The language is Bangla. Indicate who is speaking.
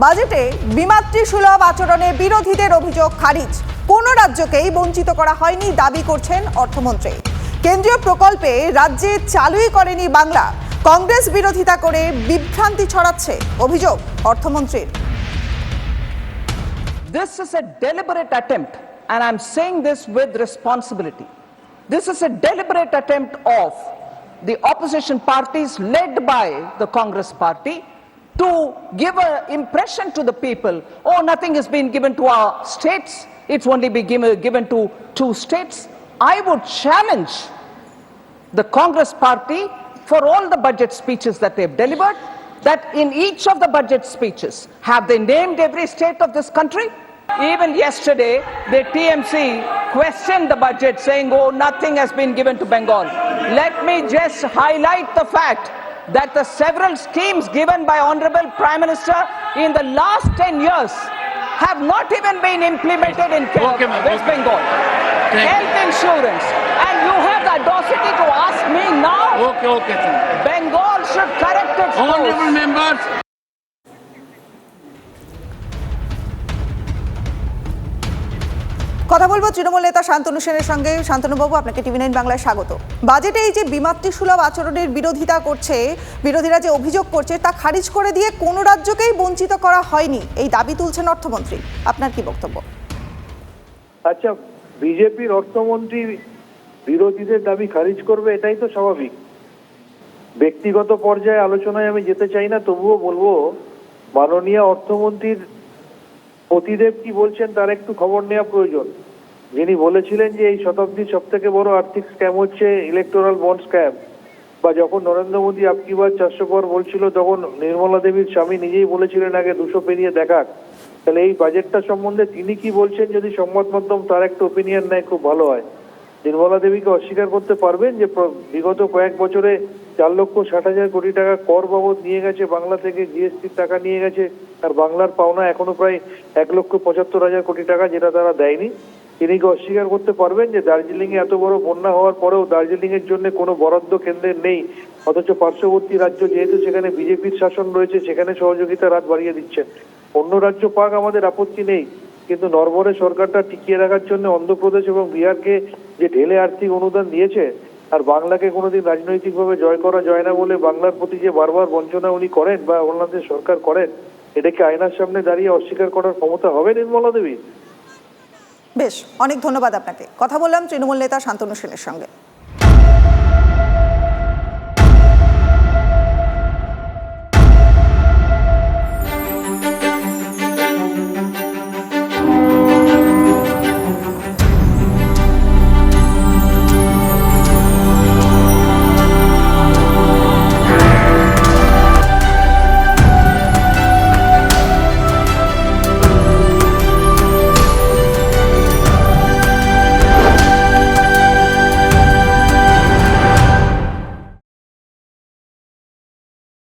Speaker 1: বাজেটে বিমাতৃসুলভ আচরণে বিরোধীদের অভিযোগ খারিজ। কোনো রাজ্যকেই বঞ্চিত করা হয়নি দাবি করছেন অর্থমন্ত্রী। কেন্দ্রীয় প্রকল্পে রাজ্যে চালুই করেনি বাংলা। কংগ্রেস বিরোধিতা করে বিভ্রান্তি ছড়াচ্ছে অভিযোগ অর্থমন্ত্রীর।
Speaker 2: This is a deliberate attempt, and I'm saying this with responsibility. This is a deliberate attempt of the opposition parties led by the Congress party to give an impression to the people, oh, nothing has been given to our states, it's only been given to 2 states. I would challenge the Congress party for all the budget speeches that they've delivered, that in each of the budget speeches, have they named every state of this country? Even yesterday, the TMC questioned the budget saying, oh, nothing has been given to Bengal. Let me just highlight the fact that the several schemes given by Honorable Prime Minister in the last 10 years have not even been implemented in West Bengal. Health insurance. And you have the audacity to ask me now? Bengal should correct its course.
Speaker 3: Honorable members.
Speaker 1: কথা বলবো তৃণমূল নেতা শান্তনু সেনের সঙ্গে। শান্তনুবাবু, আপনাকে টিভি9 বাংলায় স্বাগত। বাজেটে এই যে বিমাতৃসুলভ আচরণের বিরোধিতা করছে, বিরোধীরা যে অভিযোগ করছে তা খারিজ করে দিয়ে কোনো রাজ্যকেই বঞ্চিত করা হয়নি এই দাবি তুলছেন অর্থমন্ত্রী। আপনার কি বক্তব্য?
Speaker 4: আচ্ছা, বিজেপির অর্থমন্ত্রী বিরোধীদের দাবি খারিজ করবে, এটাই তো স্বাভাবিক। ব্যক্তিগত পর্যায়ে আলোচনায় আমি যেতে চাই না, তবুও বলবো মাননীয় অর্থমন্ত্রীর প্রতিদেব কি বলছেন তার একটু খবর নেওয়া প্রয়োজন। যিনি বলেছিলেন যে এই শতাব্দীর সব থেকে বড় আর্থিক স্ক্যাম হচ্ছে ইলেকটোরাল বন্ড স্ক্যাম, বা যখন নরেন্দ্র মোদী আপকি বার 400 পর বলছিল, তখন নির্মলা দেবীর স্বামী নিজেই বলেছিলেন আগে 200 পেরিয়ে দেখাক। তাহলে এই বাজেটটা সম্বন্ধে তিনি কি বলছেন যদি সংবাদ মাধ্যম তার একটা ওপিনিয়ন নেয়, খুব ভালো হয়। নির্মলা দেবীকে অস্বীকার করতে পারবেন যে বিগত কয়েক বছরে 4,60,000 কোটি টাকা কর বাবদ নিয়ে গেছে বাংলা থেকে, জিএসটির টাকা নিয়ে গেছে, আর বাংলার পাওনা এখনো প্রায় 1,75,000 কোটি টাকা, যেটা তারা দেয়নি। তিনি কি অস্বীকার করতে পারবেন যে দার্জিলিং এ এত বড় বন্যা হওয়ার পরেও দার্জিলিং এর জন্য কোনো বরাদ্দ কেন্দ্রের নেই, অথচ পার্শ্ববর্তী রাজ্য যেহেতু সেখানে বিজেপির শাসন রয়েছে সেখানে সহযোগিতার হাত বাড়িয়ে দিচ্ছেন। অন্য রাজ্য পাক, আমাদের আপত্তি নেই, কিন্তু নরবরে সরকারটা টিকিয়ে রাখার জন্য অন্ধ্রপ্রদেশ এবং বিহারকে যে ঢেলে আর্থিক অনুদান দিয়েছে, আর বাংলাকে কোনোদিন রাজনৈতিকভাবে জয় করা যায় না বলে বাংলার প্রতি যে বারবার বঞ্চনা উনি করেন বা ওনাদের সরকার করেন, এটাকে আয়নার সামনে দাঁড়িয়ে অস্বীকার করার ক্ষমতা হবে নির্মলা দেবী?
Speaker 1: বেশ, অনেক ধন্যবাদ আপনাকে। কথা বললাম তৃণমূল নেতা শান্তনু সেনের সঙ্গে।